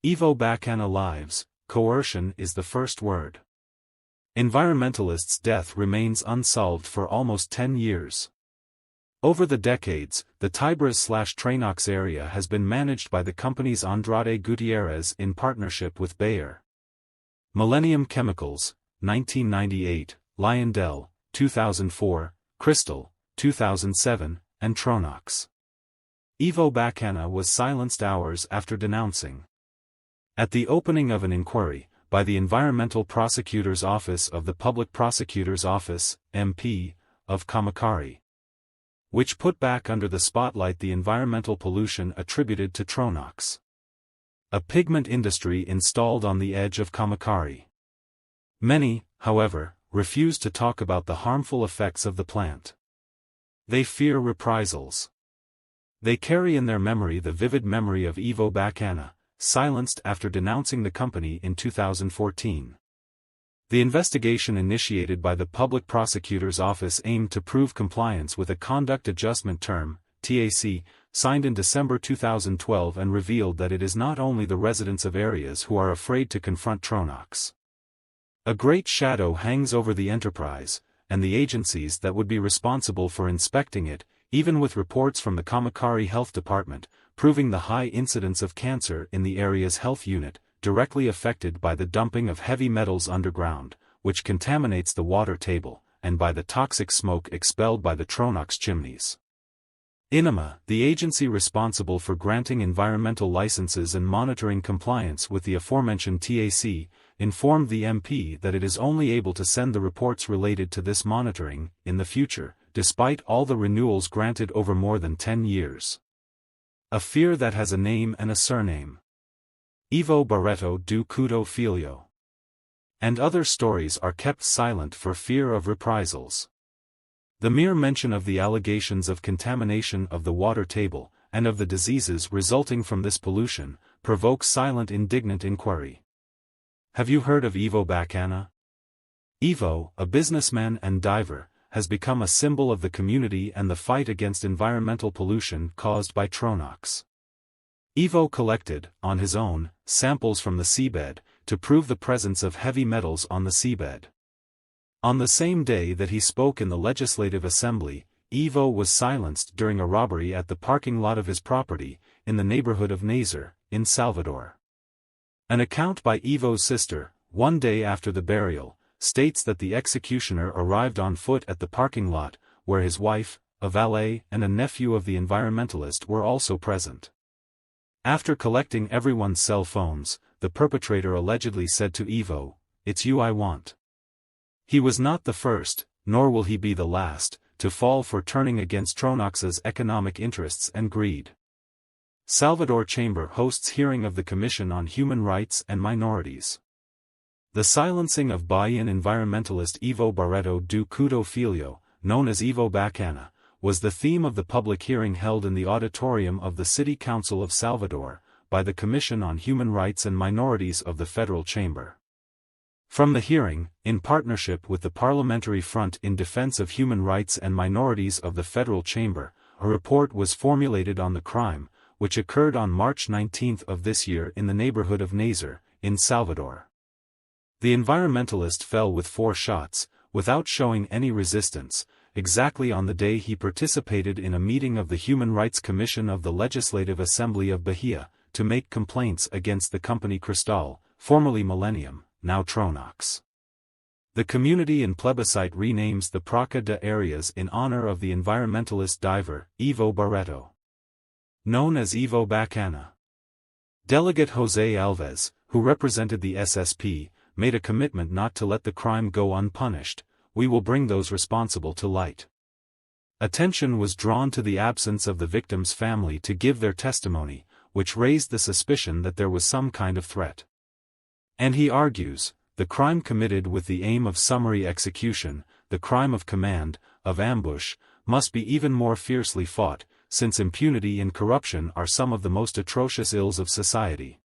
Ivo BACANA lives, coercion is the first word. Environmentalist's death remains unsolved for almost 10 years. Over the decades, the Tibres/Tronox area has been managed by the companies Andrade Gutierrez in partnership with Bayer. Millennium Chemicals, 1998, Lyondell, 2004, Crystal, 2007, and Tronox. Ivo BACANA was silenced hours after denouncing. At the opening of an inquiry, by the Environmental Prosecutor's Office of the Public Prosecutor's Office, MP, of Kamakari, which put back under the spotlight the environmental pollution attributed to Tronox, a pigment industry installed on the edge of Kamakari. Many, however, refuse to talk about the harmful effects of the plant. They fear reprisals. They carry in their memory the vivid memory of Ivo BACANA, silenced after denouncing the company in 2014. The investigation initiated by the Public Prosecutor's Office aimed to prove compliance with a Conduct Adjustment Term, TAC, signed in December 2012 and revealed that it is not only the residents of areas who are afraid to confront Tronox. A great shadow hangs over the enterprise, and the agencies that would be responsible for inspecting it, even with reports from the Kamakari Health Department, proving the high incidence of cancer in the area's health unit, directly affected by the dumping of heavy metals underground, which contaminates the water table, and by the toxic smoke expelled by the Tronox chimneys. INEMA, the agency responsible for granting environmental licenses and monitoring compliance with the aforementioned TAC, informed the MP that it is only able to send the reports related to this monitoring in the future, despite all the renewals granted over more than 10 years. A fear that has a name and a surname. Ivo Barreto do Couto Filho. And other stories are kept silent for fear of reprisals. The mere mention of the allegations of contamination of the water table, and of the diseases resulting from this pollution, provokes silent indignant inquiry. Have you heard of Ivo BACANA? Ivo, a businessman and diver, has become a symbol of the community and the fight against environmental pollution caused by Tronox. Ivo collected, on his own, samples from the seabed, to prove the presence of heavy metals on the seabed. On the same day that he spoke in the Legislative Assembly, Ivo was silenced during a robbery at the parking lot of his property, in the neighborhood of Nazar, in Salvador. An account by Ivo's sister, one day after the burial, states that the executioner arrived on foot at the parking lot, where his wife, a valet and a nephew of the environmentalist were also present. After collecting everyone's cell phones, the perpetrator allegedly said to Ivo, "It's you I want." He was not the first, nor will he be the last, to fall for turning against Tronox's economic interests and greed. Salvador Chamber hosts hearing of the Commission on Human Rights and Minorities. The silencing of Bahian environmentalist Ivo Barreto do Couto Filho, known as Ivo BACANA, was the theme of the public hearing held in the auditorium of the City Council of Salvador, by the Commission on Human Rights and Minorities of the Federal Chamber. From the hearing, in partnership with the Parliamentary Front in Defense of Human Rights and Minorities of the Federal Chamber, a report was formulated on the crime, which occurred on March 19 of this year in the neighborhood of Nazar, in Salvador. The environmentalist fell with 4 shots, without showing any resistance, exactly on the day he participated in a meeting of the Human Rights Commission of the Legislative Assembly of Bahia, to make complaints against the company Cristal, formerly Millennium, now Tronox. The community in plebiscite renames the Praça de Areas in honor of the environmentalist diver, Ivo Barreto, known as Ivo BACANA. Delegate José Alves, who represented the SSP, made a commitment not to let the crime go unpunished. "We will bring those responsible to light." Attention was drawn to the absence of the victim's family to give their testimony, which raised the suspicion that there was some kind of threat. And he argues, the crime committed with the aim of summary execution, the crime of command, of ambush, must be even more fiercely fought, since impunity and corruption are some of the most atrocious ills of society.